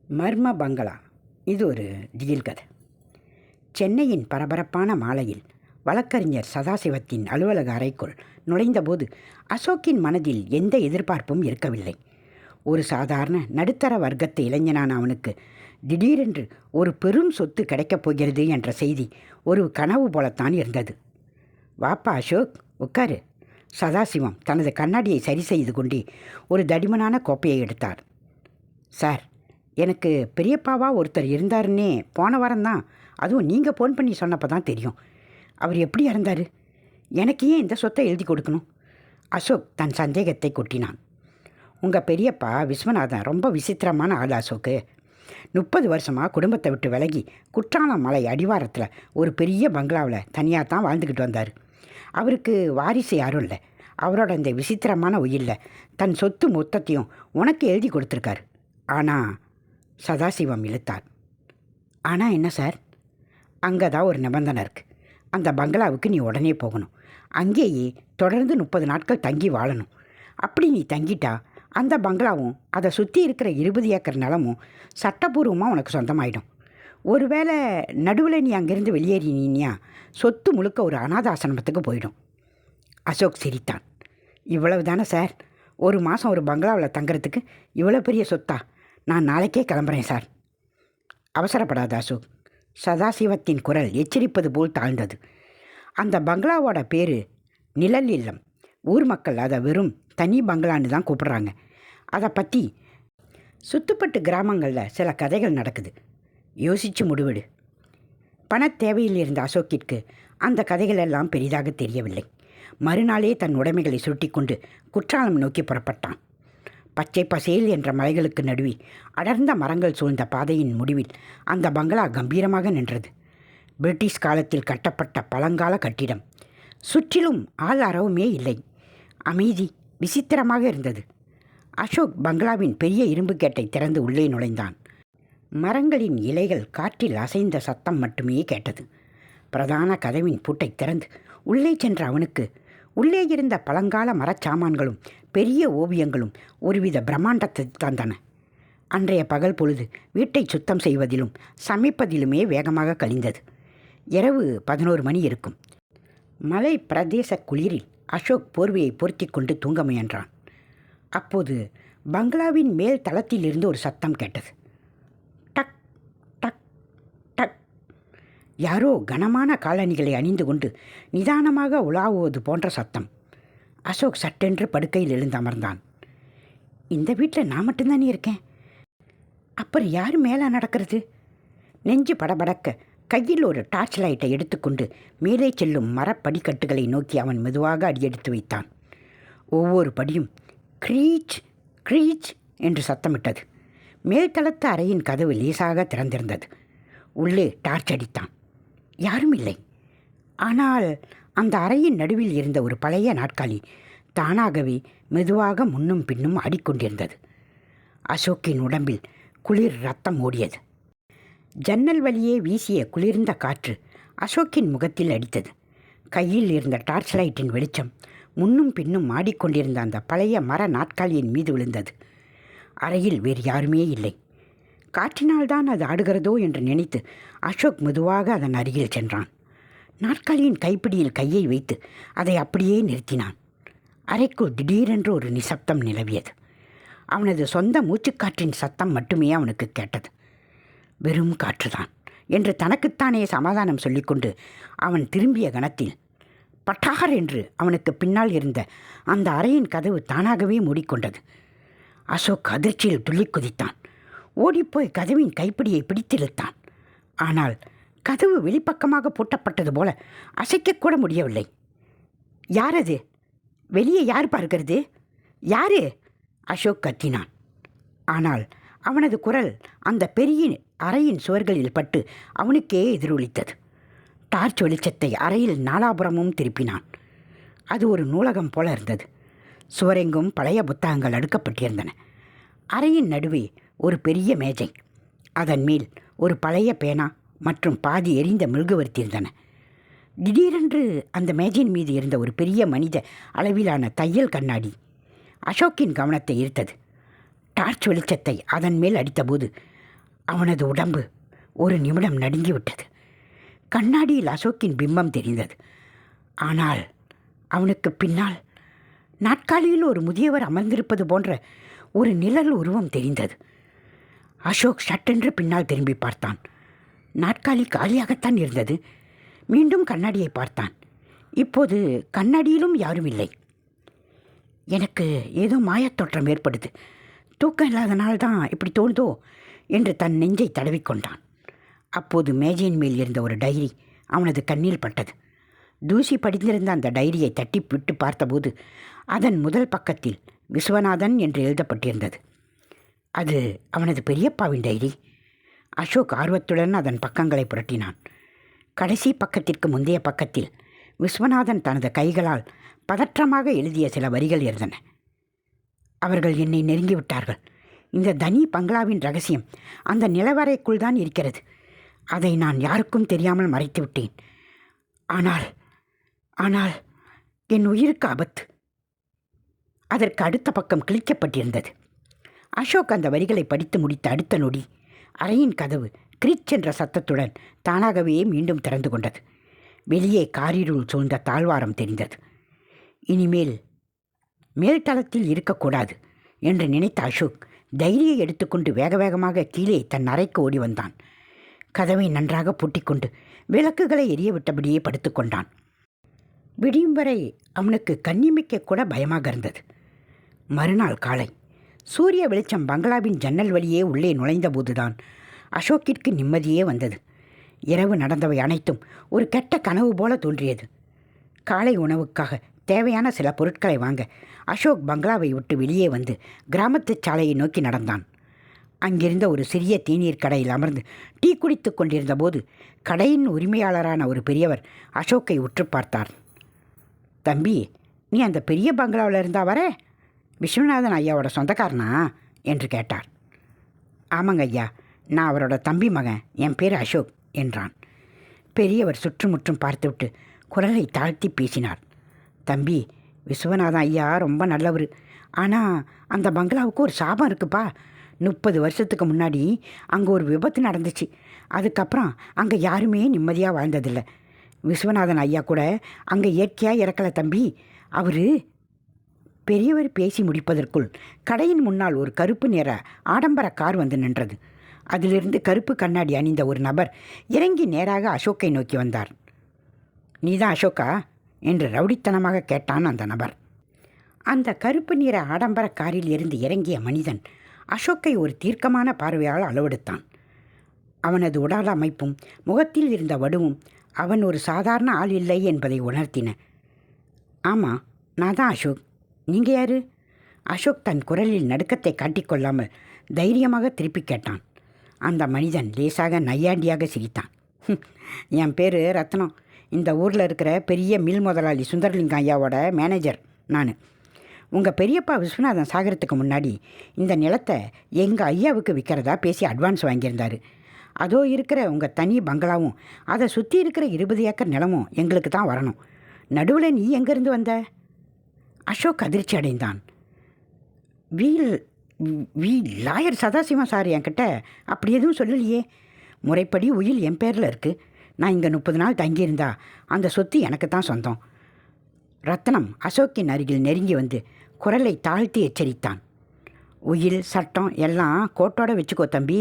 மர்ம பங்களா. இது ஒரு திகில் கதை. சென்னையின் பரபரப்பான மாலையில் வழக்கறிஞர் சதாசிவத்தின் அலுவலக அறைக்குள் நுழைந்தபோது அசோக்கின் மனதில் எந்த எதிர்பார்ப்பும் இருக்கவில்லை. ஒரு சாதாரண நடுத்தர வர்க்கத்து இளைஞனான அவனுக்கு திடீரென்று ஒரு பெரும் சொத்து கிடைக்கப் போகிறது என்ற செய்தி ஒரு கனவு போலத்தான் இருந்தது. வாப்பா அசோக், உட்காரு. சதாசிவம் தனது கண்ணாடியை சரி செய்து கொண்டே ஒரு தடிமனான கோப்பையை எடுத்தார். சார், எனக்கு பெரியப்பாவா ஒருத்தர் இருந்தாருன்னே போன வாரம்தான், அதுவும் நீங்கள் ஃபோன் பண்ணி சொன்னப்போ தான் தெரியும். அவர் எப்படி இறந்தார்? எனக்கு ஏன் இந்த சொத்தை எழுதி கொடுக்கணும்? அசோக் தன் சந்தேகத்தை கொட்டினான். உங்கள் பெரியப்பா விஸ்வநாதன் ரொம்ப விசித்திரமான ஆள் அசோக்கு. 30 வருஷமாக குடும்பத்தை விட்டு விலகி குற்றாலம் மலை அடிவாரத்தில் ஒரு பெரிய பங்களாவில் தனியாக தான் வாழ்ந்துக்கிட்டு வந்தார். அவருக்கு வாரிசு யாரும் இல்லை. அவரோட இந்த விசித்திரமான உயிரில் தன் சொத்து மொத்தத்தையும் உனக்கு எழுதி கொடுத்துருக்காரு. ஆனால் சதாசிவம் இழுத்தார். ஆனால் என்ன சார்? அங்கே தான் ஒரு நிபந்தனை இருக்குது. அந்த பங்களாவுக்கு நீ உடனே போகணும். அங்கேயே தொடர்ந்து 30 நாட்கள் தங்கி வாழணும். அப்படி நீ தங்கிட்டா அந்த பங்களாவும் அதை சுற்றி இருக்கிற 20 ஏக்கர் நிலமும் சட்டப்பூர்வமாக உனக்கு சொந்தமாயிடும். ஒருவேளை நடுவில் நீ அங்கேருந்து வெளியேறினீனியா சொத்து முழுக்க ஒரு அனாதாசிரமத்துக்கு போயிடும். அசோக் சிரித்தான். இவ்வளவு தானே சார்? ஒரு மாதம் ஒரு பங்களாவில் தங்குறதுக்கு இவ்வளோ பெரிய சொத்தா? நான் நாளைக்கே கிளம்புறேன் சார். அவசரப்படாத அசோக். சதாசிவத்தின் குரல் எச்சரிப்பது போல் தாழ்ந்தது. அந்த பங்களாவோட பேர் நிழல் இல்லம். ஊர் மக்கள் அதை வெறும் தனி பங்களான்னு தான் கூப்பிட்றாங்க. அதை பற்றி சுத்துப்பட்டு கிராமங்களில் சில கதைகள் நடக்குது. யோசித்து முடிவெடு. பணத் தேவையில் இருந்த அசோக்கிற்கு அந்த கதைகளெல்லாம் பெரிதாக தெரியவில்லை. மறுநாளே தன் உடைமைகளை சுருட்டிக்கொண்டு குற்றாலம் நோக்கி புறப்பட்டான். பச்சை பசேல் என்ற மலைகளுக்கு நடுவே அடர்ந்த மரங்கள் சூழ்ந்த பாதையின் முடிவில் அந்த பங்களா கம்பீரமாக நின்றது. பிரிட்டிஷ் காலத்தில் கட்டப்பட்ட பழங்கால கட்டிடம். சுற்றிலும் ஆள் அரவுமே இல்லை. அமைதி விசித்திரமாக இருந்தது. அசோக் பங்களாவின் பெரிய இரும்பு கேட்டை திறந்து உள்ளே நுழைந்தான். மரங்களின் இலைகள் காற்றில் அசைந்த சத்தம் மட்டுமே கேட்டது. பிரதான கதவின் பூட்டை திறந்து உள்ளே சென்ற அவனுக்கு உள்ளே இருந்த பழங்கால மரச்சாமான்களும் பெரிய ஓவியங்களும் ஒருவித பிரம்மாண்டத்தை தந்தன. அன்றைய பகல் பொழுது வீட்டை சுத்தம் செய்வதிலும் சமைப்பதிலுமே வேகமாக கழிந்தது. இரவு 11 மணி இருக்கும். மலை பிரதேச குளிரில் அசோக் போர்வையை பொருத்தி கொண்டு தூங்க முயன்றான். அப்போது பங்களாவின் மேல் தளத்திலிருந்து ஒரு சத்தம் கேட்டது. டக் டக் டக். யாரோ கனமான காலணிகளை அணிந்து கொண்டு நிதானமாக உலாவுவது போன்ற சத்தம். அசோக் சட்டென்று படுக்கையில் எழுந்து அமர்ந்தான். இந்த வீட்டில் நான் மட்டும்தானே இருக்கேன். அப்புறம் யார் மேலே நடக்கிறது? நெஞ்சு படபடக்க கையில் ஒரு டார்ச் லைட்டை எடுத்துக்கொண்டு மேலே செல்லும் மரப்படிக்கட்டுகளை நோக்கி அவன் மெதுவாக அடியெடுத்து வைத்தான். ஒவ்வொரு படியும் க்ரீச் க்ரீச் என்று சத்தமிட்டது. மேல்தளத்து அறையின் கதவு லேசாக திறந்திருந்தது. உள்ளே டார்ச் அடித்தான். யாரும் இல்லை. ஆனால் அந்த அறையின் நடுவில் இருந்த ஒரு பழைய நாற்காலி தானாகவே மெதுவாக முன்னும் பின்னும் ஆடிக்கொண்டிருந்தது. அசோக்கின் உடம்பில் குளிர் ரத்தம் ஓடியது. ஜன்னல் வழியே வீசிய குளிர்ந்த காற்று அசோக்கின் முகத்தில் அடித்தது. கையில் இருந்த டார்ச் லைட்டின் வெளிச்சம் முன்னும் பின்னும் ஆடிக்கொண்டிருந்த அந்த பழைய மர நாற்காலியின் மீது விழுந்தது. அறையில் வேறு யாருமே இல்லை. காற்றினால்தான் அது ஆடுகிறதோ என்று நினைத்து அசோக் மெதுவாக அதன் அருகில் சென்றான். நாற்காலியின் கைப்பிடியில் கையை வைத்து அதை அப்படியே நிறுத்தினான். அறைக்குள் திடீரென்று ஒரு நிசப்தம் நிலவியது. அவனது சொந்த மூச்சுக்காற்றின் சத்தம் மட்டுமே அவனுக்கு கேட்டது. வெறும் காற்றுதான் என்று தனக்குத்தானே சமாதானம் சொல்லிக்கொண்டு அவன் திரும்பிய கணத்தில் பட்டார் என்று அவனுக்கு பின்னால் இருந்த அந்த அறையின் கதவு தானாகவே மூடிக்கொண்டது. அசோக் அதிர்ச்சியில் துள்ளி குதித்தான். ஓடிப்போய் கதவின் கைப்பிடியை பிடித்திழுத்தான். ஆனால் கதவு வெளிப்பக்கமாக பூட்டப்பட்டது போல அசைக்கக்கூட முடியவில்லை. யார் அது? வெளியே யார் பார்க்கிறது? யாரு? அசோக் கத்தினான். ஆனால் அவனது குரல் அந்த பெரிய அறையின் சுவர்களில் பட்டு அவனுக்கே எதிரொலித்தது. டார்ச் வெளிச்சத்தை அறையில் நாலாபுரமும் திருப்பினான். அது ஒரு நூலகம் போல இருந்தது. சுவரெங்கும் பழைய புத்தகங்கள் அடுக்கப்பட்டிருந்தன. அறையின் நடுவே ஒரு பெரிய மேஜை. அதன் மேல் ஒரு பழைய பேனா மற்றும் பாதி எரிந்த மெழுகுவர்த்தி இருந்தன. திடீரென்று அந்த மேஜையின் மீது இருந்த ஒரு பெரிய மனித அளவிலான தையல் கண்ணாடி அசோக்கின் கவனத்தை ஈர்த்தது. டார்ச் வெளிச்சத்தை அதன் மேல் அடித்தபோது அவனது உடம்பு ஒரு நிமிடம் நடுங்கிவிட்டது. கண்ணாடியில் அசோக்கின் பிம்பம் தெரிந்தது. ஆனால் அவனுக்கு பின்னால் நாற்காலியில் ஒரு முதியவர் அமர்ந்திருப்பது போன்ற ஒரு நிழல் உருவம் தெரிந்தது. அசோக் சட்டென்று பின்னால் திரும்பி பார்த்தான். நாற்காலி காலியாகத்தான் இருந்தது. மீண்டும் கண்ணாடியை பார்த்தான். இப்போது கண்ணாடியிலும் யாரும் இல்லை. எனக்கு ஏதோ மாயத்தோற்றம் ஏற்படுது, தூக்கம் இல்லாதனால்தான் இப்படி தோணுதோ என்று தன் நெஞ்சை தடவிக்கொண்டான். அப்போது மேஜையின் மேல் இருந்த ஒரு டைரி அவனது கண்ணில் பட்டது. தூசி படிந்திருந்த அந்த டைரியை தட்டி விட்டு பார்த்தபோது அதன் முதல் பக்கத்தில் விஸ்வநாதன் என்று எழுதப்பட்டிருந்தது. அது அவனது பெரியப்பாவின் டைரி. அசோக் ஆர்வத்துடன் அதன் பக்கங்களை புரட்டினான். கடைசி பக்கத்திற்கு முந்தைய பக்கத்தில் விஸ்வநாதன் தனது கைகளால் பதற்றமாக எழுதிய சில வரிகள் இருந்தன. அவர்கள் என்னை நெருங்கிவிட்டார்கள். இந்த தனி பங்களாவின் ரகசியம் அந்த நிலவறைக்குள் தான் இருக்கிறது. அதை நான் யாருக்கும் தெரியாமல் மறைத்து விட்டேன். ஆனால் என் உயிருக்கு ஆபத்து. அதற்கு அடுத்த பக்கம் கிழிக்கப்பட்டிருந்தது. அசோக் அந்த வரிகளை படித்து முடித்த அடுத்த நொடி அறையின் கதவு கிரிச் என்ற சத்தத்துடன் தானாகவே மீண்டும் திறந்து கொண்டது. வெளியே காரிருள் சூழ்ந்த தாழ்வாரம் தெரிந்தது. இனிமேல் மேல்தளத்தில் இருக்கக்கூடாது என்று நினைத்த அசோக் தைரியை எடுத்துக்கொண்டு வேக வேகமாக கீழே தன் அறைக்கு ஓடி வந்தான். கதவை நன்றாக பூட்டிக்கொண்டு விளக்குகளை எரிய விட்டபடியே படுத்துக்கொண்டான். விடியும் வரை அவனுக்கு கண்ணிமைக்க கூட பயமாக இருந்தது. மறுநாள் காலை சூரிய வெளிச்சம் பங்களாவின் ஜன்னல் வழியே உள்ளே நுழைந்தபோதுதான் அசோக்கிற்கு நிம்மதியே வந்தது. இரவு நடந்தவை அனைத்தும் ஒரு கெட்ட கனவு போல தோன்றியது. காலை உணவுக்காக தேவையான சில பொருட்களை வாங்க அசோக் பங்களாவை விட்டு வெளியே வந்து கிராமத்து சாலையை நோக்கி நடந்தான். அங்கிருந்த ஒரு சிறிய தேநீர் கடையில் அமர்ந்து டீ குடித்து கொண்டிருந்த போது கடையின் உரிமையாளரான ஒரு பெரியவர் அசோக்கை உற்று பார்த்தார். தம்பி, நீ அந்த பெரிய பங்களாவில் இருந்தா வர? விஸ்வநாதன் ஐயாவோட சொந்தக்காரனா என்று கேட்டார். ஆமாங்க ஐயா, நான் அவரோட தம்பி மகன், என் பேர் அசோக் என்றான். பெரியவர் சுற்றுமுற்றும் பார்த்துவிட்டு குரலை தாழ்த்தி பேசினார். தம்பி, விஸ்வநாதன் ஐயா ரொம்ப நல்லவர். ஆனால் அந்த பங்களாவுக்கு ஒரு சாபம் இருக்குப்பா. 30 வருஷத்துக்கு முன்னாடி அங்கே ஒரு விபத்து நடந்துச்சு. அதுக்கப்புறம் அங்கே யாருமே நிம்மதியாக வாழ்ந்ததில்லை. விஸ்வநாதன் ஐயா கூட அங்கே இயற்கையாக இறக்கலை தம்பி. அவர் பெரியவர் பேசி முடிப்பதற்குள் கடையின் முன்னால் ஒரு கருப்பு நிற ஆடம்பர கார் வந்து நின்றது. அதிலிருந்து கருப்பு கண்ணாடி அணிந்த ஒரு நபர் இறங்கி நேராக அசோக்கை நோக்கி வந்தார். நீதான் அசோக்கா என்று ரவுடித்தனமாக கேட்டான் அந்த நபர். அந்த கருப்பு நிற ஆடம்பர காரில் இருந்து இறங்கிய மனிதன் அசோக்கை ஒரு தீர்க்கமான பார்வையால் அளவெடுத்தான். அவனது உடல் அமைப்பும் முகத்தில் இருந்த வடுவும் அவன் ஒரு சாதாரண ஆள் இல்லை என்பதை உணர்த்தின. ஆமாம், நான் தான் அசோக். நீங்கள் யார்? அசோக் தன் குரலில் நடுக்கத்தை காட்டிக்கொள்ளாமல் தைரியமாக திருப்பி கேட்டான். அந்த மனிதன் லேசாக நையாண்டியாக சிரித்தான். என் பேர் ரத்னம். இந்த ஊரில் இருக்கிற பெரிய மில் முதலாளி சுந்தரலிங்கம் ஐயாவோட மேனேஜர் நான். உங்கள் பெரியப்பா விஸ்வநாதன் சாகரத்துக்கு முன்னாடி இந்த நிலத்தை எங்கள் ஐயாவுக்கு விற்கிறதா பேசி அட்வான்ஸ் வாங்கியிருந்தார். அதோ இருக்கிற உங்கள் தனி பங்களாவும் அதை சுற்றி இருக்கிற 20 ஏக்கர் நிலமும் எங்களுக்கு தான் வரணும். நடுவில் நீ எங்கேருந்து வந்த? அசோக் அதிர்ச்சி அடைந்தான். லாயர் சதாசிவம் சார் என்கிட்ட அப்படி எதுவும் சொல்லலையே. முறைப்படி உயில் என் பேரில் இருக்குது. நான் இங்கே 30 நாள் தங்கியிருந்தா அந்த சொத்து எனக்கு தான் சொந்தம். ரத்னம் அசோக்கின் அருகில் நெருங்கி வந்து குரலை தாழ்த்தி எச்சரித்தான். உயில் சட்டம் எல்லாம் கோட்டோட வச்சுக்கோ தம்பி.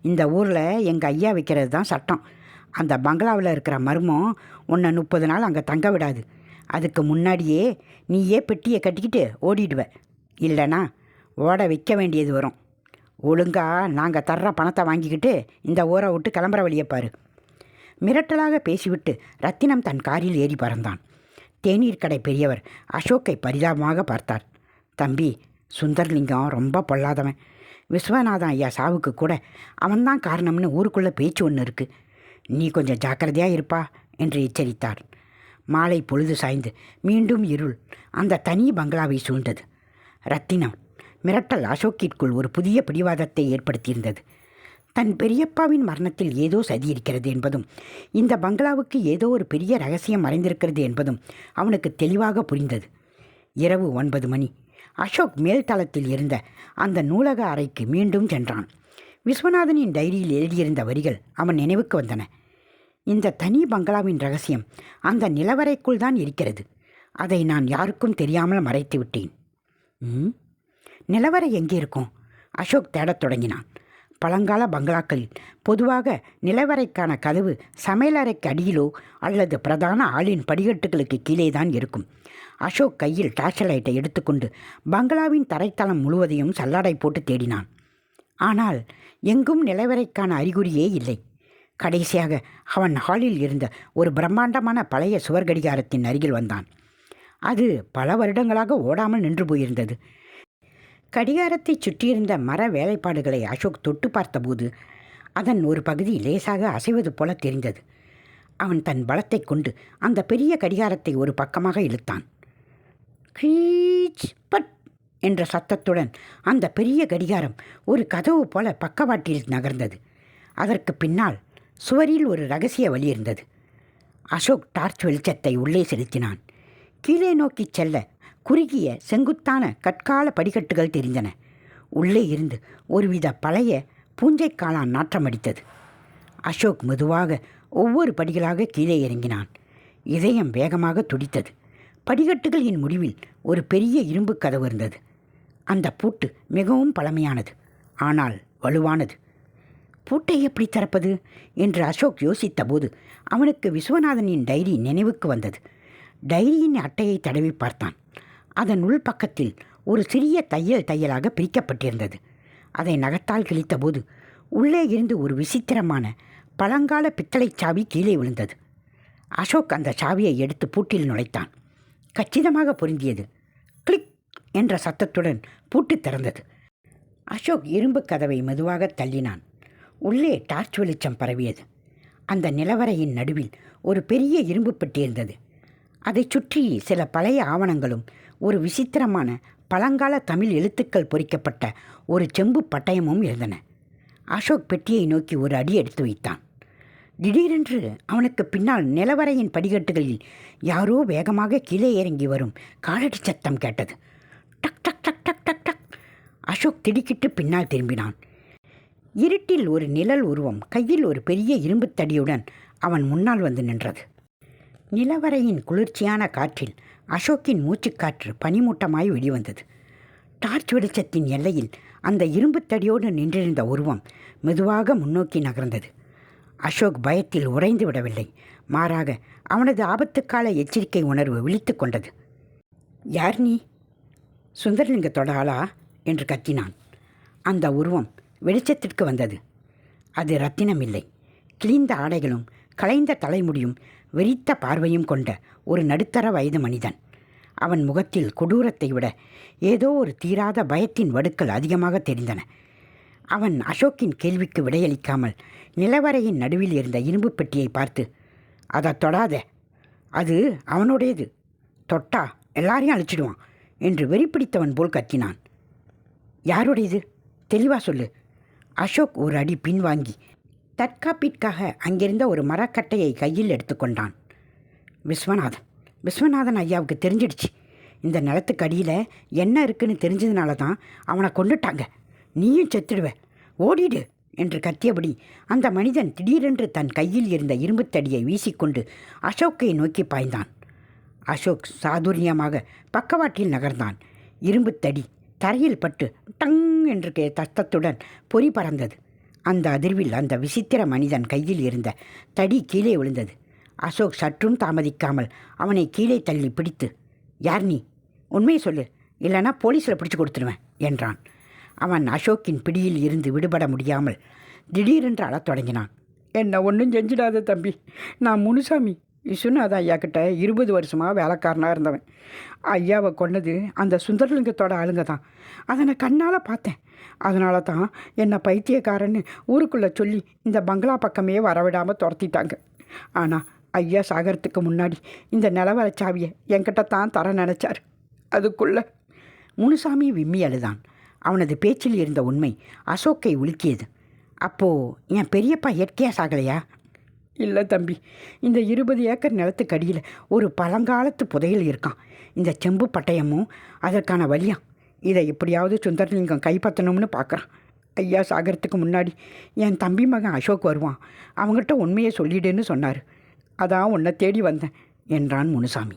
இந்த ஊரில் எங்கள் ஐயா வைக்கிறது தான் சட்டம். அந்த பங்களாவில் இருக்கிற மர்மம் உன்னை 30 நாள் அங்கே தங்க விடாது. அதுக்கு முன்னாடியே நீயே பெட்டியை கட்டிக்கிட்டு ஓடிடுவ. இல்லைனா ஓட வைக்க வேண்டியது வரும். ஒழுங்கா நாங்கள் தர்ற பணத்தை வாங்கிக்கிட்டு இந்த ஊரை விட்டு கிளம்புற வழியை பாரு. மிரட்டலாக பேசிவிட்டு ரத்தினம் தன் காரில் ஏறி பறந்தான். தேநீர் கடை பெரியவர் அசோக்கை பரிதாபமாக பார்த்தார். தம்பி, சுந்தர்லிங்கம் ரொம்ப பொல்லாதவன். விஸ்வநாதன் ஐயா சாவுக்கு கூட அவன்தான் காரணம்னு ஊருக்குள்ளே பேச்சு ஒன்று இருக்குது. நீ கொஞ்சம் ஜாக்கிரதையாக இருப்பா என்று எச்சரித்தார். மாலை பொழுது சாய்ந்து மீண்டும் இருள் அந்த தனி பங்களாவை சூழ்ந்தது. ரத்தினம் மிரட்டல் அசோக்கிற்குள் ஒரு புதிய பிடிவாதத்தை ஏற்படுத்தியிருந்தது. தன் பெரியப்பாவின் மரணத்தில் ஏதோ சதி இருக்கிறது என்பதும் இந்த பங்களாவுக்கு ஏதோ ஒரு பெரிய ரகசியம் மறைந்திருக்கிறது என்பதும் அவனுக்கு தெளிவாக புரிந்தது. இரவு 9 மணி. அசோக் மேல்தளத்தில் இருந்த அந்த நூலக அறைக்கு மீண்டும் சென்றான். விஸ்வநாதனின் டைரியில் எழுதியிருந்த வரிகள் அவன் நினைவுக்கு வந்தன. இந்த தனி பங்களாவின் ரகசியம் அந்த நிலவறைக்குள் தான் இருக்கிறது. அதை நான் யாருக்கும் தெரியாமல் மறைத்து விட்டேன். நிலவறை எங்கே இருக்கும்? அசோக் தேடத் தொடங்கினான். பழங்கால பங்களாக்களில் பொதுவாக நிலவறைக்கான கதவு சமையலறைக்கு அடியிலோ அல்லது பிரதான ஆளின் படிக்கட்டுகளுக்கு கீழே தான் இருக்கும். அசோக் கையில் டார்ச் லைட்டை எடுத்துக்கொண்டு பங்களாவின் தரைத்தளம் முழுவதையும் சல்லாடை போட்டு தேடினான். ஆனால் எங்கும் நிலவறைக்கான அறிகுறியே இல்லை. கடைசியாக அவன் ஹாலில் இருந்த ஒரு பிரம்மாண்டமான பழைய சுவர் கடிகாரத்தின் அருகில் வந்தான். அது பல வருடங்களாக ஓடாமல் நின்று போயிருந்தது. கடிகாரத்தை சுற்றியிருந்த மர வேலைப்பாடுகளை அசோக் தொட்டு பார்த்தபோது அதன் ஒரு பகுதி லேசாக அசைவது போல தெரிந்தது. அவன் தன் பலத்தை கொண்டு அந்த பெரிய கடிகாரத்தை ஒரு பக்கமாக இழுத்தான். கீச் பட் என்ற சத்தத்துடன் அந்த பெரிய கடிகாரம் ஒரு கதவு போல பக்கவாட்டில் நகர்ந்தது. அதற்கு பின்னால் சுவரில் ஒரு ரகசிய வழி இருந்தது. அசோக் டார்ச் வெளிச்சத்தை உள்ளே செலுத்தினான். கீழே நோக்கி செல்ல குறுகிய செங்குத்தான கற்கால படிக்கட்டுகள் தெரிந்தன. உள்ளே இருந்து ஒருவித பழைய பூஞ்சைக்காளான் நாற்றம் அடித்தது. அசோக் மெதுவாக ஒவ்வொரு படிகளாக கீழே இறங்கினான். இதயம் வேகமாக துடித்தது. படிக்கட்டுகளின் முடிவில் ஒரு பெரிய இரும்பு கதவு இருந்தது. அந்த பூட்டு மிகவும் பழமையானது, ஆனால் வலுவானது. பூட்டை எப்படி திறப்பது என்று அசோக் யோசித்த போது அவனுக்கு விஸ்வநாதனின் டைரி நினைவுக்கு வந்தது. டைரியின் அட்டையை தடவி பார்த்தான். அதன் உள்பக்கத்தில் ஒரு சிறிய தையலாக பிரிக்கப்பட்டிருந்தது. அதை நகத்தால் கிழித்தபோது உள்ளே இருந்து ஒரு விசித்திரமான பழங்கால பித்தளை சாவி கீழே விழுந்தது. அசோக் அந்த சாவியை எடுத்து பூட்டில் நுழைத்தான். கச்சிதமாக பொருந்தியது. கிளிக் என்ற சத்தத்துடன் பூட்டு திறந்தது. அசோக் இரும்பு கதவை மெதுவாக தள்ளினான். உள்ளே டார்ச் வெளிச்சம் பரவியது. அந்த நிலவறையின் நடுவில் ஒரு பெரிய இரும்பு பெட்டி இருந்தது. அதை சுற்றி சில பழைய ஆவணங்களும் ஒரு விசித்திரமான பழங்கால தமிழ் எழுத்துக்கள் பொறிக்கப்பட்ட ஒரு செம்பு பட்டயமும் இருந்தன. அசோக் பெட்டியை நோக்கி ஒரு அடி எடுத்து வைத்தான். திடீரென்று அவனுக்கு பின்னால் நிலவறையின் படிக்கட்டுகளில் யாரோ வேகமாக கீழே இறங்கி வரும் காலடி சத்தம் கேட்டது. டக் டக் டக் டக் டக் டக். அசோக் திடுக்கிட்டு பின்னால் திரும்பினான். இருட்டில் ஒரு நிழல் உருவம் கையில் ஒரு பெரிய இரும்பு தடியுடன் அவன் முன்னால் வந்து நின்றது. நிலவறையின் குளிர்ச்சியான காற்றில் அசோக்கின் மூச்சுக்காற்று பனிமூட்டமாய் வெளிவந்தது. டார்ச் வெளிச்சத்தின் எல்லையில் அந்த இரும்பு தடியோடு நின்றிருந்த உருவம் மெதுவாக முன்னோக்கி நகர்ந்தது. அசோக் பயத்தில் உறைந்து விடவில்லை. மாறாக அவனது ஆபத்துக்கால எச்சரிக்கை உணர்வு விழித்து கொண்டது. யார் நீ? சுந்தரலிங்கத்தோட ஆளா என்று கத்தினான். அந்த உருவம் வெளிச்சத்திற்கு வந்தது. அது ரத்தினம் இல்லை. கிழிந்த ஆடைகளும் களைந்த தலைமுடியும் வெறித்த பார்வையும் கொண்ட ஒரு நடுத்தர வயது மனிதன். அவன் முகத்தில் கொடூரத்தை விட ஏதோ ஒரு தீராத பயத்தின் வடுக்கள் அதிகமாக தெரிந்தன. அவன் அசோக்கின் கேள்விக்கு விடையளிக்காமல் நிலவறையின் நடுவில் இருந்த இரும்பு பெட்டியை பார்த்து, அதை தொடாத, அது அவனுடையது, தொட்டா எல்லாரையும் அழிச்சிடுவான் என்று வெறிப்பிடித்தவன் போல் கத்தினான். யாருடையது? தெளிவாக சொல்லு. அசோக் ஒரு அடி பின்வாங்கி தற்காப்பிற்காக அங்கிருந்த ஒரு மரக்கட்டையை கையில் எடுத்துக்கொண்டான். விஸ்வநாதன் ஐயாவுக்கு தெரிஞ்சிடுச்சு. இந்த நிலத்துக்கு அடியில் என்ன இருக்குன்னு தெரிஞ்சதுனால தான் அவனை கொண்டுட்டாங்க. நீயும் செத்துடுவ, ஓடிடு என்று கத்தியபடி அந்த மனிதன் திடீரென்று தன் கையில் இருந்த இரும்புத்தடியை வீசிக்கொண்டு அசோக்கை நோக்கி பாய்ந்தான். அசோக் சாதுரியமாக பக்கவாட்டில் நகர்ந்தான். இரும்புத்தடி தரையில் பட்டு டங் என்று தத்தத்துடன் பொறி பறந்தது. அந்த அதிர்வில் அந்த விசித்திர மனிதன் கையில் இருந்த தடி கீழே விழுந்தது. அசோக் சற்றும் தாமதிக்காமல் அவனை கீழே தள்ளி பிடித்து, யார் நீ? உண்மையை சொல்லு, இல்லைனா போலீஸில் பிடிச்சு கொடுத்துருவேன் என்றான். அவன் அசோக்கின் பிடியில் இருந்து விடுபட முடியாமல் திடீரென்று அழத் தொடங்கினான். என்ன ஒன்றும் செஞ்சிடாத தம்பி, நான் முனுசாமி, விஸ்வநாத ஐயா கிட்ட 20 வருஷமாக வேலைக்காரனாக இருந்தவன். ஐயாவை கொன்னது அந்த சுந்தரலிங்கத்தோட ஆளுங்க தான். அதை நான் கண்ணால் பார்த்தேன். அதனால தான் என்னை பைத்தியக்காரன்னு ஊருக்குள்ளே சொல்லி இந்த பங்களா பக்கமே வரவிடாமல் துரத்திட்டாங்க. ஆனால் ஐயா சாகரத்துக்கு முன்னாடி இந்த நிலவரை சாவியை என்கிட்ட தான் தர நினச்சார். அதுக்குள்ளே முனுசாமி விம்மி அழுதான். அவனது பேச்சில் இருந்த உண்மை அசோக்கை உலுக்கியது. அப்போது என் பெரியப்பா இயற்கையாக சாகலையா? இல்லை தம்பி, இந்த 20 ஏக்கர் நிலத்துக்கு அடியில் ஒரு பழங்காலத்து புதையல் இருக்கான். இந்த செம்பு பட்டயமும் அதற்கான வழியாம். இதை எப்படியாவது சுந்தரலிங்கம் கைப்பற்றணும்னு பார்க்குறான். ஐயா சாகிறதுக்கு முன்னாடி என் தம்பி மகன் அசோக் வருவான், அவங்ககிட்ட உண்மையை சொல்லிடுன்னு சொன்னார். அதான் உன்னை தேடி வந்தேன் என்றான் முனுசாமி.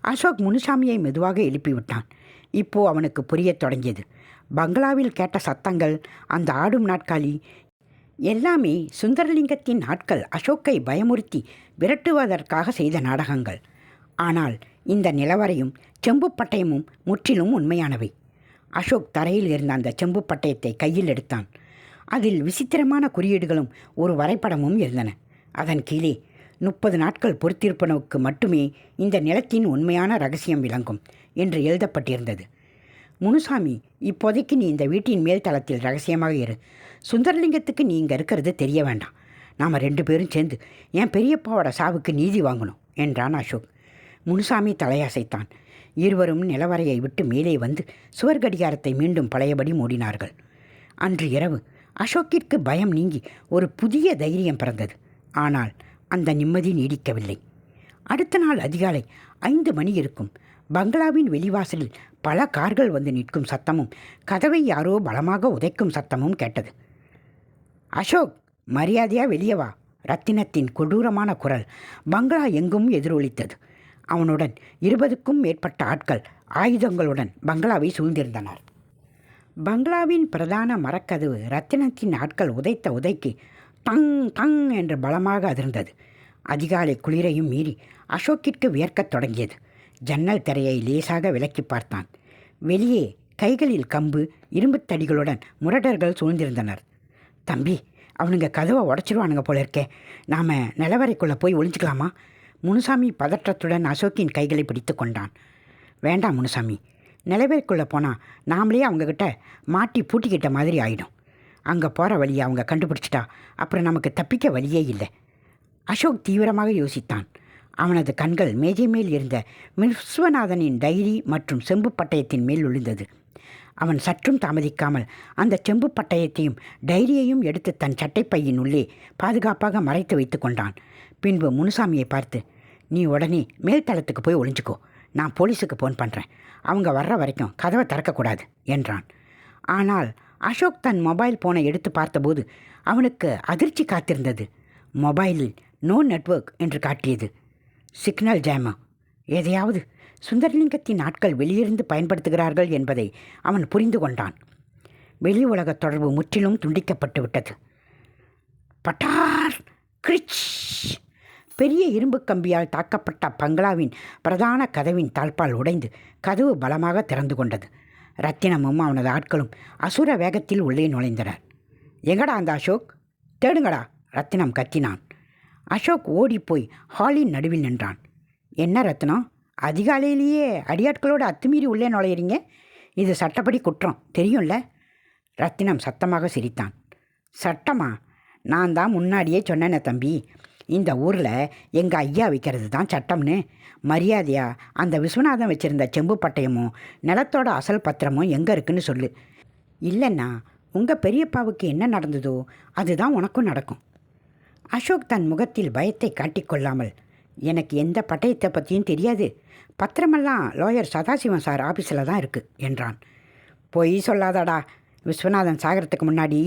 அசோக் முனுசாமியை மெதுவாக எழுப்பி விட்டான். இப்போது அவனுக்கு புரியத் தொடங்கியது. பங்களாவில் கேட்ட சத்தங்கள், அந்த ஆடும் நாட்காலி எல்லாமே சுந்தரலிங்கத்தின் ஆட்கள் அசோக்கை பயமுறுத்தி விரட்டுவதற்காக செய்த நாடகங்கள். ஆனால் இந்த நிலவரையும் செம்பு பட்டயமும் முற்றிலும் உண்மையானவை. அசோக் தரையில் இருந்த அந்த செம்பு பட்டயத்தை கையில் எடுத்தான். அதில் விசித்திரமான குறியீடுகளும் ஒரு வரைபடமும் இருந்தன. அதன் கீழே 30 நாட்கள் பொறுத்திருப்பனுக்கு மட்டுமே இந்த நிலத்தின் உண்மையான ரகசியம் விளங்கும் என்று எழுதப்பட்டிருந்தது. முனுசாமி, இப்போதைக்கு நீ இந்த வீட்டின் மேல் தளத்தில் ரகசியமாக இரு. சுந்தரலிங்கத்துக்கு நீ இங்கே இருக்கிறது தெரிய வேண்டாம். நாம் 2 பேரும் சேர்ந்து என் பெரியப்பாவோட சாவுக்கு நீதி வாங்கணும் என்றான் அசோக். முனுசாமி தலையசைத்தான். இருவரும் நிலவரையை விட்டு மேலே வந்து சுவர் கடிகாரத்தை மீண்டும் பழையபடி மூடினார்கள். அன்று இரவு அசோக்கிற்கு பயம் நீங்கி ஒரு புதிய தைரியம் பிறந்தது. ஆனால் அந்த நிம்மதி நீடிக்கவில்லை. அடுத்த நாள் அதிகாலை 5 மணி இருக்கும். பங்களாவின் வெளிவாசலில் பல கார்கள் வந்து நிற்கும் சத்தமும் கதவை யாரோ பலமாக உதைக்கும் சத்தமும் கேட்டது. அசோக், மரியாதையா வெளியே வா. ரத்தினத்தின் கொடூரமான குரல் பங்களா எங்கும் எதிரொலித்தது. அவனுடன் 20க்கும் மேற்பட்ட ஆட்கள் ஆயுதங்களுடன் பங்களாவை சூழ்ந்திருந்தனர். பங்களாவின் பிரதான மரக்கதவு ரத்தினத்தின் ஆட்கள் உதைத்த உதைக்கு டங் டங் என்று பலமாக அதிர்ந்தது. அதிகாலை குளிரையும் மீறி அசோக்கிற்கு வியர்க்கத் தொடங்கியது. ஜன்னல் திரையை லேசாக விலக்கி பார்த்தான். வெளியே கைகளில் கம்பு, இரும்புத் தடிகளுடன் முரடர்கள் சூழ்ந்திருந்தனர். தம்பி, அவனுங்க கதவை உடச்சிருவானுங்க போல இருக்கே. நாம் நிலவரைக்குள்ளே போய் ஒளிஞ்சிக்கலாமா? முனுசாமி பதற்றத்துடன் அசோக்கின் கைகளை பிடித்து கொண்டான். வேண்டாம் முனுசாமி, நிலவரைக்குள்ளே போனால் நாமளே அவங்கக்கிட்ட மாட்டி பூட்டிக்கிட்ட மாதிரி ஆகிடும். அங்கே போகிற வழியை அவங்க கண்டுபிடிச்சிட்டா அப்புறம் நமக்கு தப்பிக்க வழியே இல்லை. அசோக் தீவிரமாக யோசித்தான். அவனது கண்கள் மேஜை மேல் இருந்த விஸ்வநாதனின் டைரி மற்றும் செம்பு பட்டயத்தின் மேல் விழுந்தது. அவன் சற்றும் தாமதிக்காமல் அந்த செம்பு பட்டயத்தையும் டைரியையும் எடுத்து தன் சட்டைப்பையின் உள்ளே பாதுகாப்பாக மறைத்து வைத்து கொண்டான். பின்பு முனுசாமியை பார்த்து, நீ உடனே மேல்தளத்துக்கு போய் ஒளிஞ்சுக்கோ. நான் போலீஸுக்கு ஃபோன் பண்ணுறேன். அவங்க வர்ற வரைக்கும் கதவை திறக்கக்கூடாது என்றான். ஆனால் அசோக் தன் மொபைல் ஃபோனை எடுத்து பார்த்தபோது அவனுக்கு அதிர்ச்சி காத்திருந்தது. மொபைலில் நோ நெட்வொர்க் என்று காட்டியது. சிக்னல் ஜாமா. எதையாவது சுந்தரலிங்கத்தின் ஆட்கள் வெளியிருந்து பயன்படுத்துகிறார்கள் என்பதை அவன் புரிந்து கொண்டான். வெளி உலக தொடர்பு முற்றிலும் துண்டிக்கப்பட்டு விட்டது. பட்டார் கிரிச்! பெரிய இரும்பு கம்பியால் தாக்கப்பட்ட பங்களாவின் பிரதான கதவின் தாழ்பால் உடைந்து கதவு பலமாக திறந்து கொண்டது. ரத்தினமும் அவனது ஆட்களும் அசுர வேகத்தில் உள்ளே நுழைந்தனர். எங்கடா அந்த அசோக்? தேடுங்கடா! ரத்தினம் கத்தினான். அசோக் ஓடிப்போய் ஹாலின் நடுவில் நின்றான். என்ன ரத்னம், அதிகாலையிலேயே அடியாட்களோடு அத்துமீறி உள்ளே நுழையிறீங்க? இது சட்டப்படி குற்றம், தெரியும்ல? ரத்தினம் சத்தமாக சிரித்தான். சட்டமா? நான் தான் முன்னாடியே சொன்னேனே தம்பி, இந்த ஊரில் எங்கள் ஐயா வைக்கிறது தான் சட்டம்னு. மரியாதையாக அந்த விஸ்வநாதன் வச்சுருந்த செம்பு பட்டயமும் நிலத்தோட அசல் பத்திரமும் எங்கே இருக்குன்னு சொல்லு. இல்லைன்னா உங்கள் பெரியப்பாவுக்கு என்ன நடந்ததோ அதுதான் உனக்கும் நடக்கும். அசோக் தன் முகத்தில் பயத்தை காட்டிக்கொள்ளாமல், எனக்கு எந்த பட்டயத்தை பற்றியும் தெரியாது, பத்திரமெல்லாம் லாயர் சதாசிவன் சார் ஆஃபீஸில் தான் இருக்குது என்றான். பொய் சொல்லாதடா. விஸ்வநாதன் சாகிறதுக்கு முன்னாடி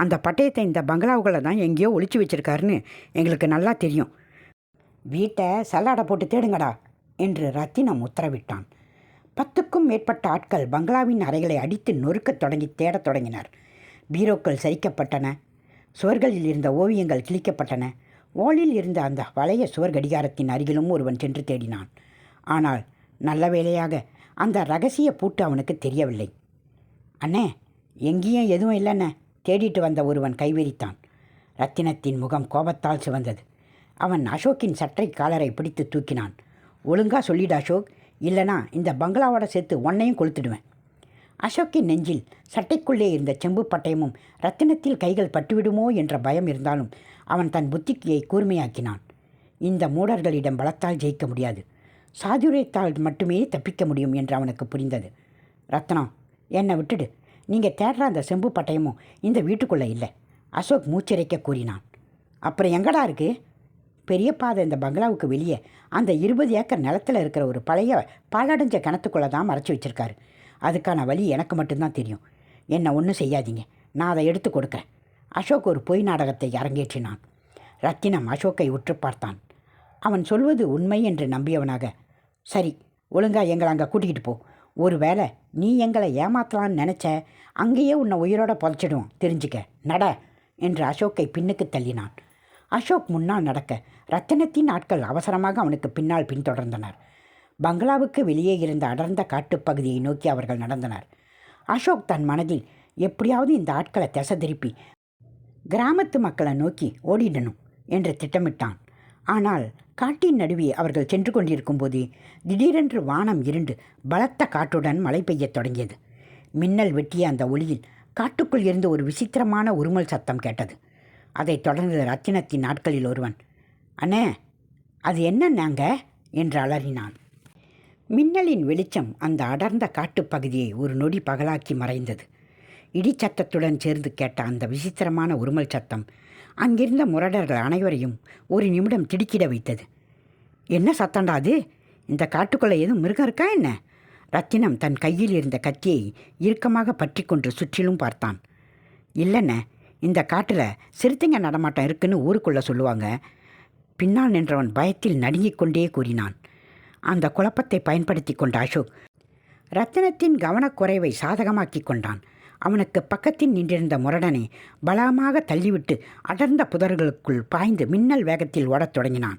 அந்த பட்டயத்தை இந்த பங்களாவுகளை தான் எங்கேயோ ஒளிச்சு வச்சுருக்காருன்னு எங்களுக்கு நல்லா தெரியும். வீட்டை சல்லாடை போட்டு தேடுங்கடா என்று ரத்தினம் உத்தரவிட்டான். 10க்கும் மேற்பட்ட ஆட்கள் பங்களாவின் அறைகளை அடித்து நொறுக்கத் தொடங்கி தேடத் தொடங்கினர். பீரோக்கள் சரிக்கப்பட்டன. சுவர்களில் இருந்த ஓவியங்கள் கிழிக்கப்பட்டன. வாலில் இருந்த அந்த பழைய சுவர் கடிகாரத்தின் அருகிலும் ஒருவன் சென்று தேடினான். ஆனால் நல்ல வேளையாக அந்த ரகசிய பூட்டு அவனுக்கு தெரியவில்லை. அண்ணே, எங்கேயும் எதுவும் இல்லைண்ணே, தேடிட்டு வந்த ஒருவன் கைவிரித்தான். ரத்தினத்தின் முகம் கோபத்தால் சிவந்தது. அவன் அசோக்கின் சட்டை காலரை பிடித்து தூக்கினான். ஒழுங்கா சொல்லிடு அசோக், இல்லைனா இந்த பங்களாவோட சேர்த்து உன்னையும் கொளுத்துடுவேன். அசோக்கின் நெஞ்சில் சட்டைக்குள்ளே இருந்த செம்பு பட்டயமும் ரத்தினத்தில் கைகள் பட்டுவிடுமோ என்ற பயம் இருந்தாலும் அவன் தன் புத்தியை கூர்மையாக்கினான். இந்த மூடர்களிடம் பலத்தால் ஜெயிக்க முடியாது, சாதுரியத்தால் மட்டுமே தப்பிக்க முடியும் என்று அவனுக்கு புரிந்தது. ரத்னம், என்னை விட்டுடு. நீங்கள் தேடுற அந்த செம்பு பட்டயமும் இந்த வீட்டுக்குள்ளே இல்லை, அசோக் மூச்சிறைக்க கூறினான். அப்புறம் எங்கடா இருக்குது? பெரியப்பாதை இந்த பங்களாவுக்கு வெளியே அந்த 20 ஏக்கர் நிலத்தில் இருக்கிற ஒரு பழைய பாழடைஞ்ச கிணத்துக்குள்ளே தான் மறைச்சி வச்சுருக்காரு. அதுக்கான வழி எனக்கு மட்டும்தான் தெரியும். என்னை ஒன்றும் செய்யாதீங்க, நான் அதை எடுத்து கொடுக்குறேன். அசோக் ஒரு பொய் நாடகத்தை அரங்கேற்றினான். ரத்தினம் அசோக்கை உற்று பார்த்தான். அவன் சொல்வது உண்மை என்று நம்பியவனாக, சரி, ஒழுங்கா எங்களை அங்கே கூட்டிகிட்டு போ. ஒரு வேளை நீ எங்களை ஏமாத்தலான்னு நினச்ச, அங்கேயே உன்னை உயிரோட புதைச்சிடுவோம், தெரிஞ்சுக்க, நட என்று அசோக்கை பின்னுக்கு தள்ளினான். அசோக் முன்னால் நடக்க ரத்தினத்தின் ஆட்கள் அவசரமாக அவனுக்கு பின்னால் பின்தொடர்ந்தனர். பங்களாவுக்கு வெளியே இருந்த அடர்ந்த காட்டுப்பகுதியை நோக்கி அவர்கள் நடந்தனர். அசோக் தன் மனதில் எப்படியாவது இந்த ஆட்களை திசை திருப்பி கிராமத்து மக்களை நோக்கி ஓடிடணும் என்று திட்டமிட்டான். ஆனால் காட்டின் நடுவே அவர்கள் சென்று கொண்டிருக்கும் போது திடீரென்று வானம் இருண்டு பலத்த காற்றுடன் மழை பெய்யத் தொடங்கியது. மின்னல் வெட்டிய அந்த ஒளியில் காட்டுக்குள் இருந்து ஒரு விசித்திரமான உருமல் சத்தம் கேட்டது. அதைத் தொடர்ந்து ரத்தினத்தின் நாட்களில் ஒருவன், அண்ணே, அது என்னன்னாங்க என்று அலறினான். மின்னலின் வெளிச்சம் அந்த அடர்ந்த காட்டுப்பகுதியை ஒரு நொடி பகலாக்கி மறைந்தது. இடிச்சத்தத்துடன் சேர்ந்து கேட்ட அந்த விசித்திரமான உருமல் சத்தம் அங்கிருந்த முரடர்கள் அனைவரையும் ஒரு நிமிடம் திடுக்கிட வைத்தது. என்ன சத்தண்டா அது? இந்த காட்டுக்குள்ளே எதுவும் மிருகம் இருக்கா என்ன? ரத்தினம் தன் கையில் இருந்த கத்தியை இறுக்கமாக பற்றி கொண்டு சுற்றிலும் பார்த்தான். இல்லைண்ணே, இந்த காட்டில் சிறுத்தைங்க நடமாட்டம் இருக்குன்னு ஊருக்குள்ளே சொல்லுவாங்க. பின்னால் நின்றவன் பயத்தில் நடுங்கிக் கொண்டே கூறினான். அந்த குழப்பத்தை பயன்படுத்தி கொண்ட அசோக் ரத்தினத்தின் கவனக்குறைவை சாதகமாக்கி கொண்டான். அவனுக்கு பக்கத்தில் நின்றிருந்த முரடனை பலமாக தள்ளிவிட்டு அடர்ந்த புதர்களுக்குள் பாய்ந்து மின்னல் வேகத்தில் ஓடத் தொடங்கினான்.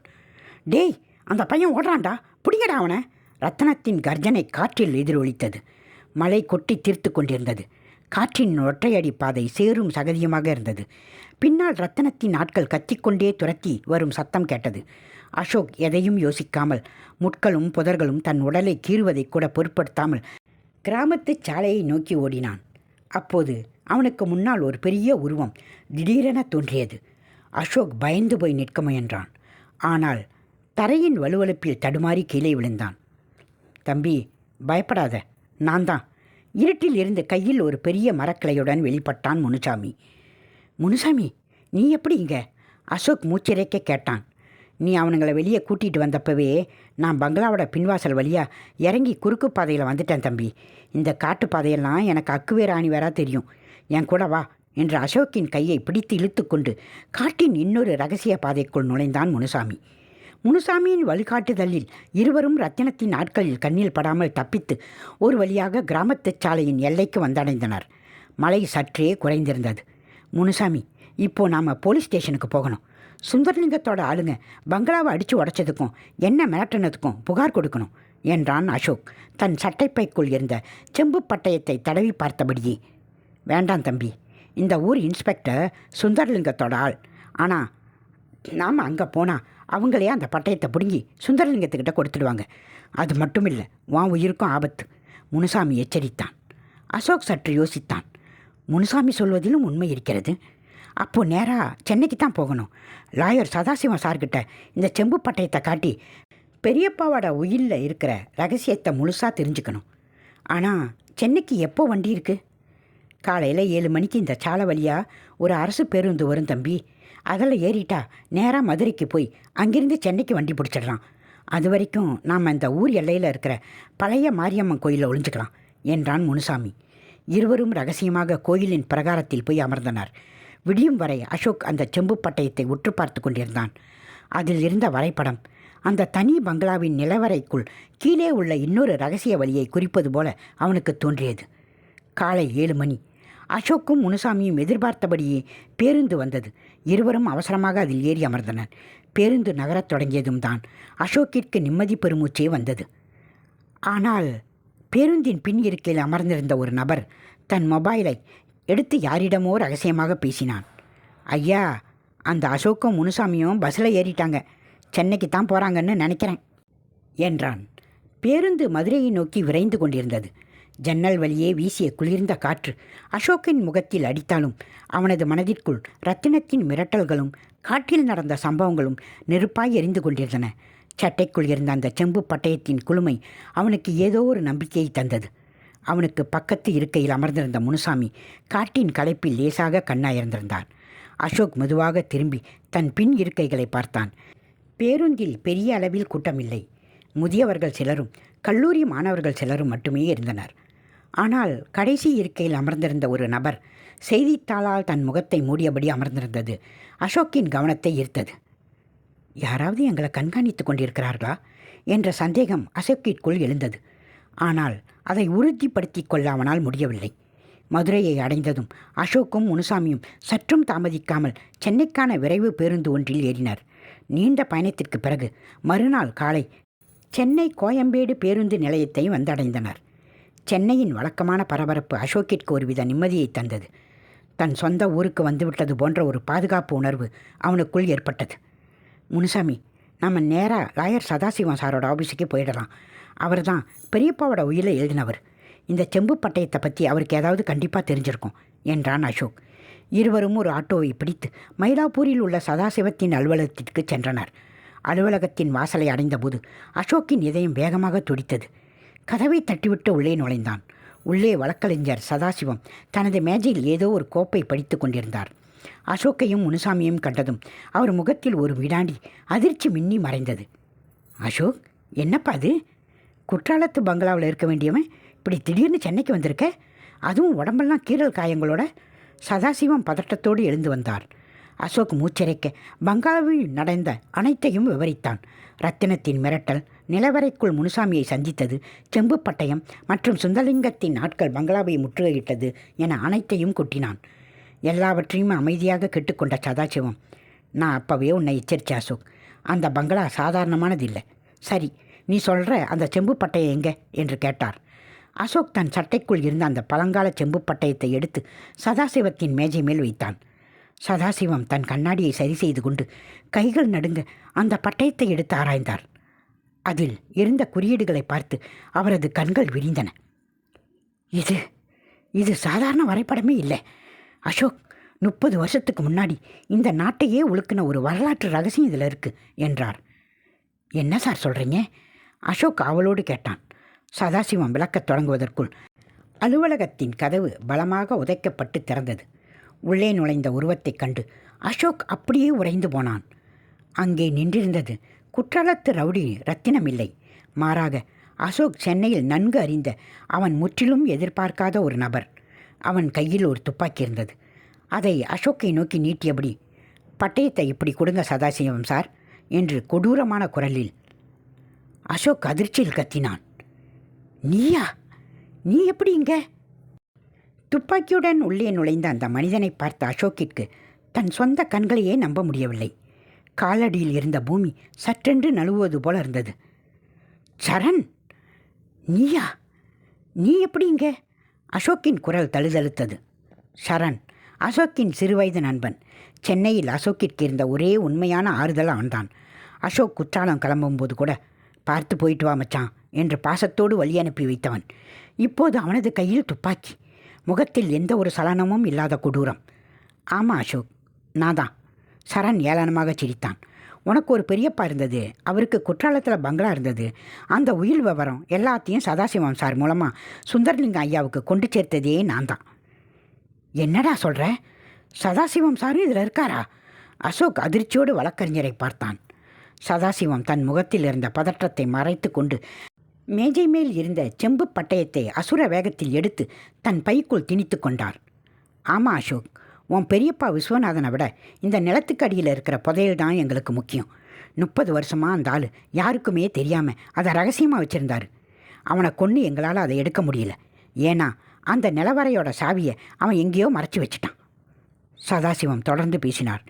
டேய், அந்த பையன் ஓடுறான்டா, பிடிங்கடா அவனை! ரத்தினத்தின் கர்ஜனை காற்றில் எதிரொலித்தது. மழை கொட்டி தீர்த்து கொண்டிருந்தது. காற்றின் ஒற்றையடி பாதை சேரும் சகதியுமாக இருந்தது. பின்னால் ரத்தினத்தின் ஆட்கள் கத்திக்கொண்டே துரத்தி வரும் சத்தம் கேட்டது. அசோக் எதையும் யோசிக்காமல் முட்களும் புதர்களும் தன் உடலை கீறுவதை கூட பொருட்படுத்தாமல் கிராமத்து சாலையை நோக்கி ஓடினான். அப்போது அவனுக்கு முன்னால் ஒரு பெரிய உருவம் திடீரென தோன்றியது. அசோக் பயந்து போய் நிற்க முயன்றான். ஆனால் தரையின் வலுவழுப்பில் தடுமாறி கீழே விழுந்தான். தம்பி, பயப்படாத, நான் தான். இருட்டில் இருந்து கையில் ஒரு பெரிய மரக்கிளையுடன் வெளிப்பட்டான் முனுசாமி. முனுசாமி, நீ எப்படி இங்கே? அசோக் மூச்சிறைக்க கேட்டான். நீ அவனுங்களை வெளியே கூட்டிகிட்டு வந்தப்பவே நான் பங்களாவோட பின்வாசல் வழியாக இறங்கி குறுக்கு பாதையில் வந்துட்டேன் தம்பி. இந்த காட்டு பாதையெல்லாம் எனக்கு அக்குவேர் ஆணி வேறா தெரியும். என் கூட வா என்று அசோக்கின் கையை பிடித்து இழுத்து கொண்டு காட்டின் இன்னொரு ரகசிய பாதைக்குள் நுழைந்தான் முனுசாமி. முனுசாமியின் வழிகாட்டுதலில் இருவரும் ரத்தினத்தின் ஆட்களில் கண்ணில் படாமல் தப்பித்து ஒரு வழியாக கிராமத்து சாலையின் எல்லைக்கு வந்தடைந்தனர். மழை சற்றே குறைந்திருந்தது. முனுசாமி, இப்போது நாம் போலீஸ் ஸ்டேஷனுக்கு போகணும். சுந்தரலிங்கத்தோட ஆளுங்க பங்களாவை அடித்து உடைச்சதுக்கும் என்ன மிரட்டினதுக்கும் புகார் கொடுக்கணும் என்றான் அசோக் தன் சட்டைப்பைக்குள் இருந்த செம்பு பட்டயத்தை தடவி பார்த்தபடியே. வேண்டாம் தம்பி, இந்த ஊர் இன்ஸ்பெக்டர் சுந்தரலிங்கத்தோட ஆள். ஆனால் நாம் அங்கே போனால் அவங்களே அந்த பட்டயத்தை பிடுங்கி சுந்தரலிங்கத்துக்கிட்ட கொடுத்துடுவாங்க. அது மட்டும் இல்லை, உன் உயிருக்கும் ஆபத்து, முனுசாமி எச்சரித்தான். அசோக் சற்று யோசித்தான். முனுசாமி சொல்வதிலும் உண்மை இருக்கிறது. அப்போது நேராக சென்னைக்கு தான் போகணும். லாயர் சதாசிவம் சார்கிட்ட இந்த செம்பு பட்டயத்தை காட்டி பெரியப்பாவோட உயிரில் இருக்கிற ரகசியத்தை முழுசாக தெரிஞ்சுக்கணும். ஆனால் சென்னைக்கு எப்போ வண்டி இருக்குது? காலையில் 7 மணிக்கு இந்த சாலை வழியாக ஒரு அரசு பேருந்து வரும் தம்பி. அதில் ஏறிட்டா நேராக மதுரைக்கு போய் அங்கிருந்து சென்னைக்கு வண்டி பிடிச்சிடலாம். அது வரைக்கும் நாம் இந்த ஊர் எல்லையில் இருக்கிற பழைய மாரியம்மன் கோயிலில் ஒளிஞ்சுக்கலாம் என்றான் முனுசாமி. இருவரும் ரகசியமாக கோயிலின் பிரகாரத்தில் போய் அமர்ந்தனர். விடியும் வரை அசோக் அந்த செம்பு பட்டயத்தை உற்று பார்த்து கொண்டிருந்தான். அதில் இருந்த வரைபடம் அந்த தனி பங்களாவின் நிலவரைக்குள் கீழே உள்ள இன்னொரு ரகசிய வழியை குறிப்பது போல அவனுக்கு தோன்றியது. காலை 7 மணி. அசோக்கும் முனுசாமியும் எதிர்பார்த்தபடியே பேருந்து வந்தது. இருவரும் அவசரமாக அதில் ஏறி அமர்ந்தனர். பேருந்து நகரத் தொடங்கியதும் தான் அசோக்கிற்கு நிம்மதி பெருமூச்சே வந்தது. ஆனால் பேருந்தின் பின் இருக்கையில் அமர்ந்திருந்த ஒரு நபர் தன் மொபைலை எடுத்து யாரிடமோ ரகசியமாக பேசினான். ஐயா, அந்த அசோக்கும் முனுசாமியும் பஸ்ஸில் ஏறிட்டாங்க, சென்னைக்கு தான் போகிறாங்கன்னு நினைக்கிறேன் என்றான். பேருந்து மதுரையை நோக்கி விரைந்து கொண்டிருந்தது. ஜன்னல் வழியே வீசிய குளிர்ந்த காற்று அசோக்கின் முகத்தில் அடித்தாலும் அவனது மனதிற்குள் ரத்தினத்தின் மிரட்டல்களும் காட்டில் நடந்த சம்பவங்களும் நெருப்பாய் எரிந்து கொண்டிருந்தன. சட்டைக்குள் இருந்த அந்த செம்பு பட்டயத்தின் குளுமை அவனுக்கு ஏதோ ஒரு நம்பிக்கையை தந்தது. அவனுக்கு பக்கத்து இருக்கையில் அமர்ந்திருந்த முனுசாமி காட்டின் களைப்பில் லேசாக கண்ணாயிருந்திருந்தான். அசோக் மெதுவாக திரும்பி தன் பின் இருக்கைகளை பார்த்தான். பேருந்தில் பெரிய அளவில் கூட்டமில்லை. முதியவர்கள் சிலரும் கல்லூரி மாணவர்கள் சிலரும் மட்டுமே இருந்தனர். ஆனால் கடைசி இருக்கையில் அமர்ந்திருந்த ஒரு நபர் செய்தித்தாளால் தன் முகத்தை மூடியபடி அமர்ந்திருந்தது அசோக்கின் கவனத்தை ஈர்த்தது. யாராவது எங்களை கண்காணித்து கொண்டிருக்கிறார்களா என்ற சந்தேகம் அசோக்கிற்குள் எழுந்தது. ஆனால் அதை உறுதிப்படுத்தி கொள்ள அவனால் முடியவில்லை. மதுரையை அடைந்ததும் அசோக்கும் முனுசாமியும் சற்றும் தாமதிக்காமல் சென்னைக்கான விரைவு பேருந்து ஒன்றில் ஏறினர். நீண்ட பயணத்திற்கு பிறகு மறுநாள் காலை சென்னை கோயம்பேடு பேருந்து நிலையத்தை வந்தடைந்தனர். சென்னையின் வழக்கமான பரபரப்பு அசோக்கிற்கு ஒருவித நிம்மதியை தந்தது. தன் சொந்த ஊருக்கு வந்துவிட்டது போன்ற ஒரு பாதுகாப்பு உணர்வு அவனுக்குள் ஏற்பட்டது. முனுசாமி, நம்ம நேராக லாயர் சதாசிவம் சாரோட ஆஃபீஸுக்கு போயிடலாம். அவர் தான் பெரியப்பாவோட உயிரை எழுதினவர். இந்த செம்பு பட்டயத்தை பற்றி அவருக்கு ஏதாவது கண்டிப்பாக தெரிஞ்சிருக்கும் என்றான் அசோக். இருவரும் ஒரு ஆட்டோவை பிடித்து மயிலாப்பூரில் உள்ள சதாசிவத்தின் அலுவலகத்திற்கு சென்றனர். அலுவலகத்தின் வாசலை அடைந்தபோது அசோக்கின் இதயம் வேகமாக துடித்தது. கதவை தட்டிவிட்டு உள்ளே நுழைந்தான். உள்ளே வழக்கறிஞர் சதாசிவம் தனது மேஜையில் ஏதோ ஒரு கோப்பை படித்து கொண்டிருந்தார். அசோக்கையும் முனுசாமியும் கண்டதும் அவர் முகத்தில் ஒரு வினாடி அதிர்ச்சி மின்னி மறைந்தது. அசோக், என்னப்பா அது? குற்றாலத்து பங்களாவில் இருக்க வேண்டியவன் இப்படி திடீர்னு சென்னைக்கு வந்திருக்க? அதுவும் உடம்பெல்லாம் கீறல் காயங்களோட. சதாசிவம் பதட்டத்தோடு எழுந்து வந்தார். அசோக் மூச்சிறைக்க பங்களாவில் நடந்த அனைத்தையும் விவரித்தான். ரத்தினத்தின் மிரட்டல், நிலவரைக்குள் முனுசாமியை சந்தித்தது, செம்பு பட்டயம் மற்றும் சுந்தரலிங்கத்தின் ஆட்கள் பங்களாவை முற்றுகையிட்டது என அனைத்தையும் கொட்டினான். எல்லாவற்றையும் அமைதியாக கேட்டுக்கொண்ட சதாசிவம், நான் அப்போவே உன்னை எச்சரித்த அசோக், அந்த பங்களா சாதாரணமானதில்லை. சரி, நீ சொல்கிற அந்த செம்பு பட்டயம் எங்கே என்று கேட்டார். அசோக் தன் சட்டைக்குள் இருந்த அந்த பழங்கால செம்பு பட்டயத்தை எடுத்து சதாசிவத்தின் மேஜை மேல் வைத்தான். சதாசிவம் தன் கண்ணாடியை சரி செய்து கொண்டு கைகள் நடுங்க அந்த பட்டயத்தை எடுத்து ஆராய்ந்தார். அதில் இருந்த குறியீடுகளை பார்த்து அவரது கண்கள் விரிந்தன. இது இது சாதாரண வரைபடமே இல்லை அசோக். 30 வருஷத்துக்கு முன்னாடி இந்த நாட்டையே உலுக்கின ஒரு வரலாற்று ரகசியம் இதில் இருக்குது என்றார். என்ன சார் சொல்கிறீங்க? அசோக் அவளோடு கேட்டான். சதாசிவம் விளக்கத் தொடங்குவதற்குள் அலுவலகத்தின் கதவு பலமாக உதைக்கப்பட்டு திறந்தது. உள்ளே நுழைந்த உருவத்தைக் கண்டு அசோக் அப்படியே உறைந்து போனான். அங்கே நின்றிருந்தது குற்றாலத்து ரவுடி ரத்தினம் இல்லை. மாறாக அசோக் சென்னையில் நன்கு அறிந்த, அவன் முற்றிலும் எதிர்பார்க்காத ஒரு நபர். அவன் கையில் ஒரு துப்பாக்கி இருந்தது. அதை அசோக்கை நோக்கி நீட்டியபடி, பட்டயத்தை இப்படி கொடுங்க சதாசிவம் சார் என்று கொடூரமான குரலில். அசோக் அதிர்ச்சியில் கத்தினான். நீயா? நீ எப்படி இங்கே? துப்பாக்கியுடன் உள்ளே நுழைந்த அந்த மனிதனை பார்த்த அசோக்கிற்கு தன் சொந்த கண்களையே நம்ப முடியவில்லை. காலடியில் இருந்த பூமி சற்றென்று நழுவுவது போல இருந்தது. சரண், நீயா? நீ எப்படி இங்கே? அசோக்கின் குரல் தழுதழுத்தது. சரண் அசோக்கின் சிறுவயது நண்பன். சென்னையில் அசோக்கிற்கு இருந்த ஒரே உண்மையான ஆறுதல் அவன்தான். அசோக் குற்றாலம் கிளம்பும்போது கூட, பார்த்து போயிட்டு வா மச்சான் என்று பாசத்தோடு வழி அனுப்பி வைத்தவன். இப்போது அவனது கையில் துப்பாக்கி, முகத்தில் எந்த ஒரு சலனமும் இல்லாத கொடூரம். ஆமாம் அசோக், நான் தான். சரண் ஏளனமாக சிரித்தான். உனக்கு ஒரு பெரியப்பா இருந்தது, அவருக்கு குற்றாலத்தில் பங்களா இருந்தது. அந்த உயில் விவரம் எல்லாத்தையும் சதாசிவம் சார் மூலமாக சுந்தரலிங்கம் ஐயாவுக்கு கொண்டு சேர்த்ததே நான் தான். என்னடா சொல்கிற? சதாசிவம் சாரும் இதில் இருக்காரா? அசோக் அதிர்ச்சியோடு வழக்கறிஞரை பார்த்தான். சதாசிவம் தன் முகத்தில் இருந்த பதற்றத்தை மறைத்து கொண்டு மேஜை மேல் இருந்த செம்பு பட்டயத்தை அசுர வேகத்தில் எடுத்து தன் பைக்குள் திணித்து கொண்டார். ஆமாம் அசோக், உன் பெரியப்பா விஸ்வநாதனை விட இந்த நிலத்துக்கு அடியில் இருக்கிற புதையல் தான் எங்களுக்கு முக்கியம். 30 வருஷமாக அந்த ஆள் யாருக்குமே தெரியாமல் அதை ரகசியமாக வச்சுருந்தார். அவனை கொன்று எங்களால் அதை எடுக்க முடியல. ஏன்னா அந்த நிலவரையோட சாவியை அவன் எங்கேயோ மறைச்சி வச்சிட்டான். சதாசிவம் தொடர்ந்து பேசினார்.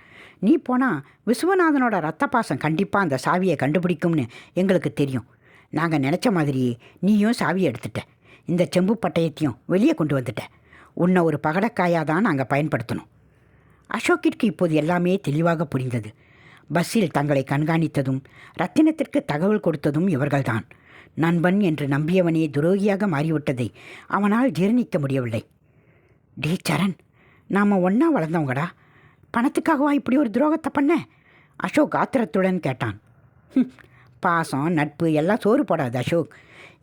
நீ போனால் விஸ்வநாதனோட ரத்த பாசம் கண்டிப்பாக அந்த சாவியை கண்டுபிடிக்கும்னு எங்களுக்கு தெரியும். நாங்கள் நினச்ச மாதிரியே நீயும் சாவியை எடுத்துட்ட. இந்த செம்பு பட்டயத்தையும் வெளியே கொண்டு வந்துட்ட. உன்னை ஒரு பகடக்காயாக தான் நாங்கள் பயன்படுத்தணும். அசோக்கிற்கு இப்போது எல்லாமே தெளிவாக புரிந்தது. பஸ்ஸில் தங்களை கண்காணித்ததும் ரத்தினத்திற்கு தகவல் கொடுத்ததும் இவர்கள்தான். நண்பன் என்று நம்பியவனே துரோகியாக மாறிவிட்டதை அவனால் ஜீரணிக்க முடியவில்லை. டே சரண், நாம் ஒன்றா வளர்ந்தவங்கடா. பணத்துக்காகவா இப்படி ஒரு துரோகத்தை பண்ண? அசோக் ஆத்திரத்துடன் கேட்டான். பாசம் நட்பு எல்லாம் சோறு போடாது அசோக்.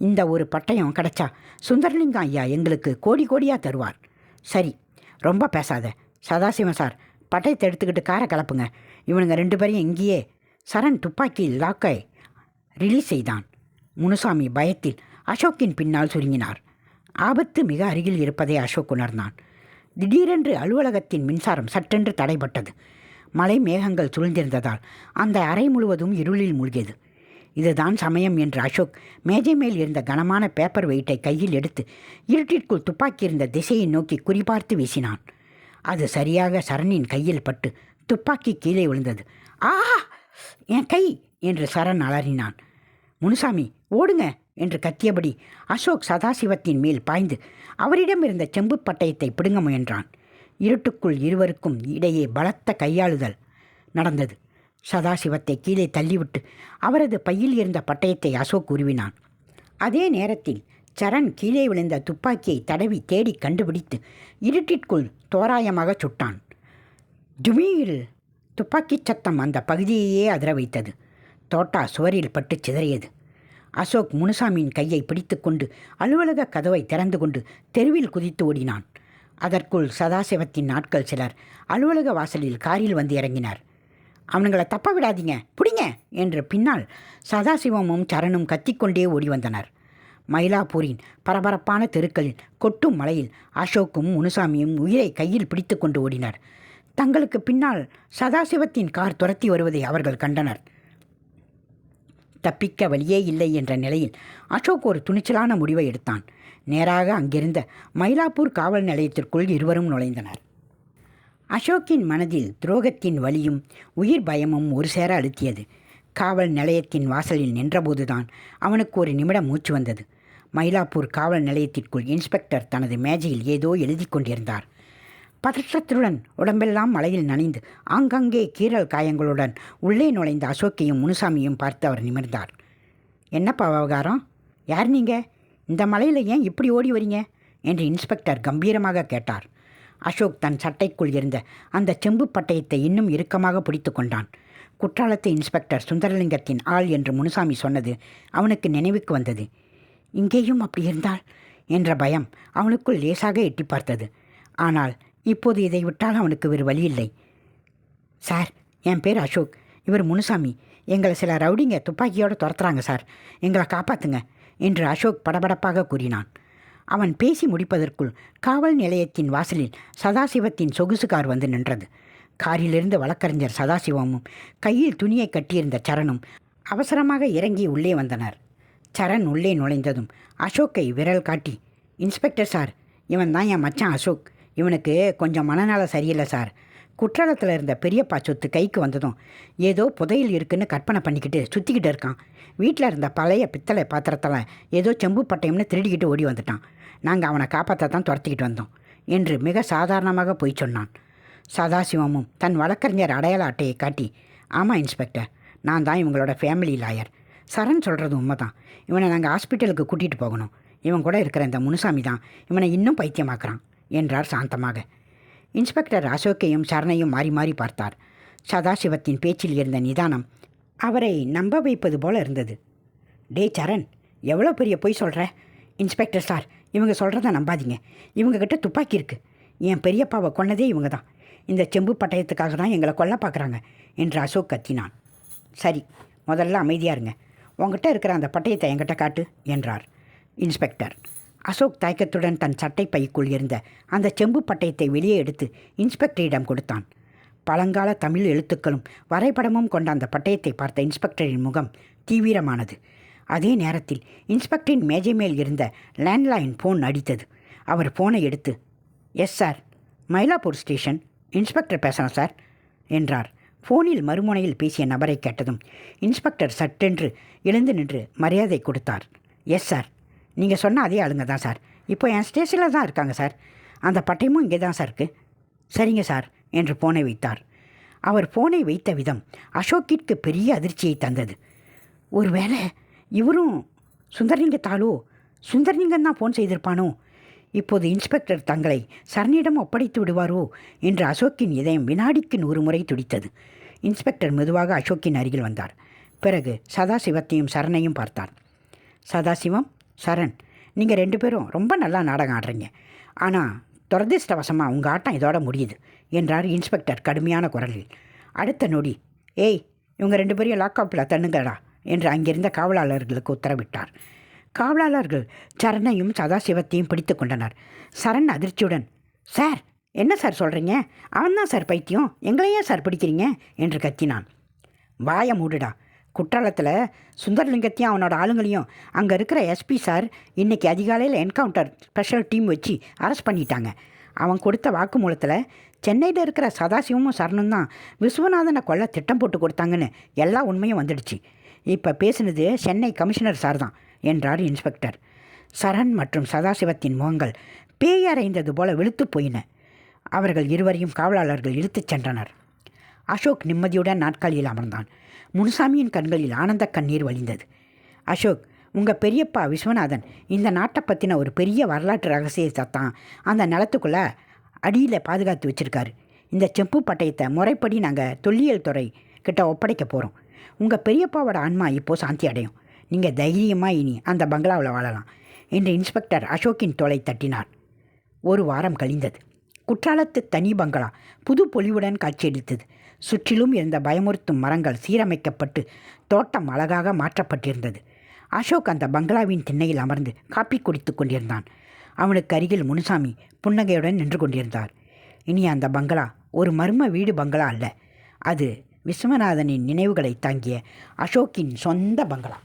இந்த ஒரு பட்டயம் கிடச்சா சுந்தரலிங்கம் ஐயா எங்களுக்கு கோடி கோடியாக தருவார். சரி, ரொம்ப பேசாத. சதாசிவம் சார், பட்டயத்தை எடுத்துக்கிட்டு காரை கலப்புங்க. இவனுங்க 2 பேரையும் இங்கேயே. சரண் துப்பாக்கி லாக்கை ரிலீஸ் செய்தான். முனுசாமி பயத்தில் அசோக்கின் பின்னால் சுருங்கினார். ஆபத்து மிக அருகில் இருப்பதை அசோக் உணர்ந்தான். திடீரென்று அலுவலகத்தின் மின்சாரம் சட்டென்று தடைபட்டது. மலை மேகங்கள் சூழ்ந்திருந்ததால் அந்த அறை முழுவதும் இருளில் மூழ்கியது. இதுதான் சமயம் என்று அசோக் மேஜை மேல் இருந்த கனமான பேப்பர் வெயிட்டை கையில் எடுத்து இருட்டிற்குள் துப்பாக்கி இருந்த திசையை நோக்கி குறிபார்த்து வீசினான். அது சரியாக சரணின் கையில் பட்டு துப்பாக்கி கீழே விழுந்தது. ஆஹா, என் கை என்று சரண் அலறினான். முனுசாமி, ஓடுங்க என்று கத்தியபடி அசோக் சதாசிவத்தின் மேல் பாய்ந்து அவரிடம் இருந்த செம்பு பட்டயத்தை பிடுங்க முயன்றான். இருட்டுக்குள் இருவருக்கும் இடையே பலத்த கையாளுதல் நடந்தது. சதாசிவத்தை கீழே தள்ளிவிட்டு அவரது பையில் இருந்த பட்டயத்தை அசோக் உருவினான். அதே நேரத்தில் சரண் கீழே விழுந்த துப்பாக்கியை தடவி தேடி கண்டுபிடித்து இருட்டிற்குள் தோராயமாக சுட்டான். ஜுமீல் துப்பாக்கிச் சத்தம் அந்த பகுதியையே அதிர வைத்தது. தோட்டா சுவரில் பட்டு சிதறியது. அசோக் முனுசாமியின் கையை பிடித்து கொண்டு அலுவலக கதவை திறந்து கொண்டு தெருவில் குதித்து ஓடினான். அதற்குள் சதாசிவத்தின் ஆட்கள் சிலர் அலுவலக வாசலில் காரில் வந்து இறங்கினார். அவனுங்களை தப்ப விடாதீங்க, பிடிங்க என்று பின்னால் சதாசிவமும் சரணும் கத்திக்கொண்டே ஓடி வந்தனர். மயிலாப்பூரின் பரபரப்பான தெருக்களில் கொட்டும் மலையில் அசோக்கும் முனுசாமியும் உயிரை கையில் பிடித்து கொண்டு ஓடினர். தங்களுக்கு பின்னால் சதாசிவத்தின் கார் துரத்தி வருவதை அவர்கள் கண்டனர். தப்பிக்க வழியே இல்லை என்ற நிலையில் அசோக் ஒரு துணிச்சலான முடிவை எடுத்தான். நேராக அங்கிருந்த மயிலாப்பூர் காவல் நிலையத்திற்குள் இருவரும் நுழைந்தனர். அசோக்கின் மனதில் துரோகத்தின் வலியும் உயிர் பயமும் ஒரு சேர அழுத்தியது. காவல் நிலையத்தின் வாசலில் நின்றபோதுதான் அவனுக்கு ஒரு நிமிடம் மூச்சு வந்தது. மயிலாப்பூர் காவல் நிலையத்திற்குள் இன்ஸ்பெக்டர் தனது மேஜையில் ஏதோ எழுதி கொண்டிருந்தார். பதற்றத்துடன் உடம்பெல்லாம் மழையில் நனைந்து ஆங்காங்கே கீறல் காயங்களுடன் உள்ளே நுழைந்த அசோக்கையும் முனுசாமியும் பார்த்து அவர் நிமிர்ந்தார். என்னப்பா விவகாரம்? யார் நீங்கள்? இந்த மலையில் ஏன் இப்படி ஓடி வரீங்க என்று இன்ஸ்பெக்டர் கம்பீரமாக கேட்டார். அசோக் தன் சட்டைக்குள் இருந்த அந்த செம்பு பட்டயத்தை இன்னும் இறுக்கமாக பிடித்து கொண்டான். குற்றாலத்து இன்ஸ்பெக்டர் சுந்தரலிங்கத்தின் ஆள் என்று முனுசாமி சொன்னது அவனுக்கு நினைவுக்கு வந்தது. இங்கேயும் அப்படி இருந்தால் என்ற பயம் அவனுக்குள் லேசாக எட்டி பார்த்தது. ஆனால் இப்போது இதை விட்டால் அவனுக்கு வேறு வழி இல்லை. சார், என் பேர் அசோக், இவர் முனுசாமி. எங்களை சில ரவுடிங்க துப்பாக்கியோடு துரத்துறாங்க சார், எங்களை காப்பாற்றுங்க என்று அசோக் படபடப்பாக கூறினான். அவன் பேசி முடிப்பதற்குள் காவல் நிலையத்தின் வாசலில் சதாசிவத்தின் சொகுசு கார் வந்து நின்றது. காரிலிருந்து வழக்கறிஞர் சதாசிவமும் கையில் துணியை கட்டியிருந்த சரணும் அவசரமாக இறங்கி உள்ளே வந்தனர். சரண் உள்ளே நுழைந்ததும் அசோக்கை விரல் காட்டி, இன்ஸ்பெக்டர் சார், இவன் தான் என் மச்சான் அசோக். இவனுக்கு கொஞ்சம் மனநல சரியில்லை சார். குற்றாலத்தில் இருந்த பெரியப்பா சொத்து கைக்கு வந்ததும் ஏதோ புதையில் இருக்குன்னு கற்பனை பண்ணிக்கிட்டு சுற்றிக்கிட்டு இருக்கான். வீட்டில் இருந்த பழைய பித்தளை பாத்திரத்தில் ஏதோ செம்பு பட்டயம்னு திருடிக்கிட்டு ஓடி வந்துட்டான். நாங்கள் அவனை காப்பாற்ற தான் துரத்திக்கிட்டு வந்தோம் என்று மிக சாதாரணமாக போய் சொன்னான். சதாசிவமும் தன் வழக்கறிஞர் அடையாள அட்டையை காட்டி, ஆமாம் இன்ஸ்பெக்டர், நான் தான் இவங்களோட ஃபேமிலி லாயர். சரண் சொல்கிறது உண்மை தான். இவனை நாங்கள் ஹாஸ்பிட்டலுக்கு கூட்டிகிட்டு போகணும். இவன் கூட இருக்கிற இந்த முனுசாமி தான் இவனை இன்னும் பைத்தியமாக்குறான் என்றார் சாந்தமாக. இன்ஸ்பெக்டர் அசோக்கையும் சரணையும் மாறி மாறி பார்த்தார். சதாசிவத்தின் பேச்சில் இருந்த நிதானம் அவரை நம்ப வைப்பது போல இருந்தது. டே சரண், எவ்வளோ பெரிய பொய் சொல்கிற? இன்ஸ்பெக்டர் சார், இவங்க சொல்கிறத நம்பாதீங்க. இவங்கக்கிட்ட துப்பாக்கி இருக்குது. என் பெரியப்பாவை கொன்னதே இவங்க தான். இந்த செம்பு பட்டயத்துக்காக தான் எங்களை கொல்ல பார்க்குறாங்க என்று அசோக் கத்தினான். சரி, முதல்ல அமைதியாக இருங்க. உங்ககிட்ட இருக்கிற அந்த பட்டயத்தை என்கிட்ட காட்டு என்றார் இன்ஸ்பெக்டர். அசோக் தயக்கத்துடன் தன் சட்டை பைக்குள் இருந்த அந்த செம்பு பட்டயத்தை வெளியே எடுத்து இன்ஸ்பெக்டரிடம் கொடுத்தான். பழங்கால தமிழ் எழுத்துக்களும் வரைபடமும் கொண்ட அந்த பட்டயத்தை பார்த்த இன்ஸ்பெக்டரின் முகம் தீவிரமானது. அதே நேரத்தில் இன்ஸ்பெக்டரின் மேஜை மேல் இருந்த லேண்ட்லைன் ஃபோன் அடித்தது. அவர் ஃபோனை எடுத்து, yes sir, Mylapore station, inspector பேசுகிறேன் சார் என்றார். ஃபோனில் மறுமுனையில் பேசிய நபரை கேட்டதும் இன்ஸ்பெக்டர் சட்டென்று எழுந்து நின்று மரியாதை கொடுத்தார். எஸ் சார், நீங்கள் சொன்ன அதே ஆளுங்க தான் சார். இப்போ என் ஸ்டேஷனில் தான் இருக்காங்க சார். அந்த பட்டயமும் இங்கே தான் சார் இருக்குது. சரிங்க சார் என்று ஃபோனை வைத்தார். அவர் ஃபோனை வைத்த விதம் அசோக்கிற்கு பெரிய அதிர்ச்சியை தந்தது. ஒருவேளை இவரும் சுந்தரலிங்கத்தாலோ, சுந்தரலிங்கம் தான் ஃபோன் செய்திருப்பானோ? இப்போது இன்ஸ்பெக்டர் தங்களை சரணிடம் ஒப்படைத்து விடுவாரோ என்று அசோக்கின் இதயம் வினாடிக்கு 100 முறை துடித்தது. இன்ஸ்பெக்டர் மெதுவாக அசோக்கின் அருகில் வந்தார். பிறகு சதாசிவத்தையும் சரணையும் பார்த்தார். சதாசிவம், சரண், நீங்கள் 2 பேரும் ரொம்ப நல்லா நாடகம் ஆடுறீங்க. ஆனால் துரதிர்ஷ்டவசமாக உங்கள் ஆட்டம் இதோட முடியுது என்றார் இன்ஸ்பெக்டர் கடுமையான குரலில். அடுத்த நொடி, ஏய், இவங்க 2 பேரையும் லாக்அப்பில் தண்ணுங்கடா என்று அங்கிருந்த காவலாளர்களுக்கு உத்தரவிட்டார். காவலாளர்கள் சரணையும் சதாசிவத்தையும் பிடித்து கொண்டனர். சரண் அதிர்ச்சியுடன், சார், என்ன சார் சொல்கிறீங்க? அவன்தான் சார் பைத்தியம், எங்களையே சார் பிடிக்கிறீங்க என்று கத்தினான். வாயை மூடுடா. குற்றாலத்தில் சுந்தரலிங்கத்தையும் அவனோட ஆளுங்களையும் அங்கே இருக்கிற எஸ்பி சார் இன்றைக்கி அதிகாலையில் என்கவுண்டர் ஸ்பெஷல் டீம் வச்சு அரெஸ்ட் பண்ணிட்டாங்க. அவன் கொடுத்த வாக்குமூலத்தில் சென்னையில் இருக்கிற சதாசிவமும் சரணும் தான் விஸ்வநாதனை கொல்ல திட்டம் போட்டு கொடுத்தாங்கன்னு எல்லா உண்மையும் வந்துடுச்சு. இப்போ பேசினது சென்னை கமிஷனர் சார் தான் என்றார் இன்ஸ்பெக்டர். சரண் மற்றும் சதாசிவத்தின் முகங்கள் பேயறைந்தது போல வெளுத்து போயின. அவர்கள் இருவரையும் காவலாளர்கள் இழுத்துச் சென்றனர். அசோக் நிம்மதியுடன் நாற்காலியில் அமர்ந்தான். முனுசாமியின் கண்களில் ஆனந்த கண்ணீர் வழிந்தது. அசோக், உங்கள் பெரியப்பா விஸ்வநாதன் இந்த நாட்டை பற்றின ஒரு பெரிய வரலாற்று ரகசியத்தை தான் அந்த நிலத்துக்குள்ளே அடியில் பாதுகாத்து வச்சுருக்காரு. இந்த செம்பு பட்டயத்தை முறைப்படி நாங்கள் தொல்லியல் துறை கிட்ட ஒப்படைக்க போகிறோம். உங்கள் பெரியப்பாவோட ஆன்மா இப்போது சாந்தி அடையும். நீங்கள் தைரியமாக இனி அந்த பங்களாவில் வாழலாம் என்று இன்ஸ்பெக்டர் அசோக்கின் தோளை தட்டினார். ஒரு வாரம் கழிந்தது. குற்றாலத்து தனி பங்களா புது பொலிவுடன் காட்சியளித்தது. சுற்றிலும் இருந்த பயமுறுத்தும் மரங்கள் சீரமைக்கப்பட்டு தோட்டம் அழகாக மாற்றப்பட்டிருந்தது. அசோக் அந்த பங்களாவின் திண்ணையில் அமர்ந்து காப்பி குடித்து கொண்டிருந்தான். அவனுக்கு அருகில் முனுசாமி புன்னகையுடன் நின்று கொண்டிருந்தார். இனி அந்த பங்களா ஒரு மர்ம வீடு பங்களா அல்ல, அது விஸ்வநாதனின் நினைவுகளை தாங்கிய அசோக்கின் சொந்த பங்களா.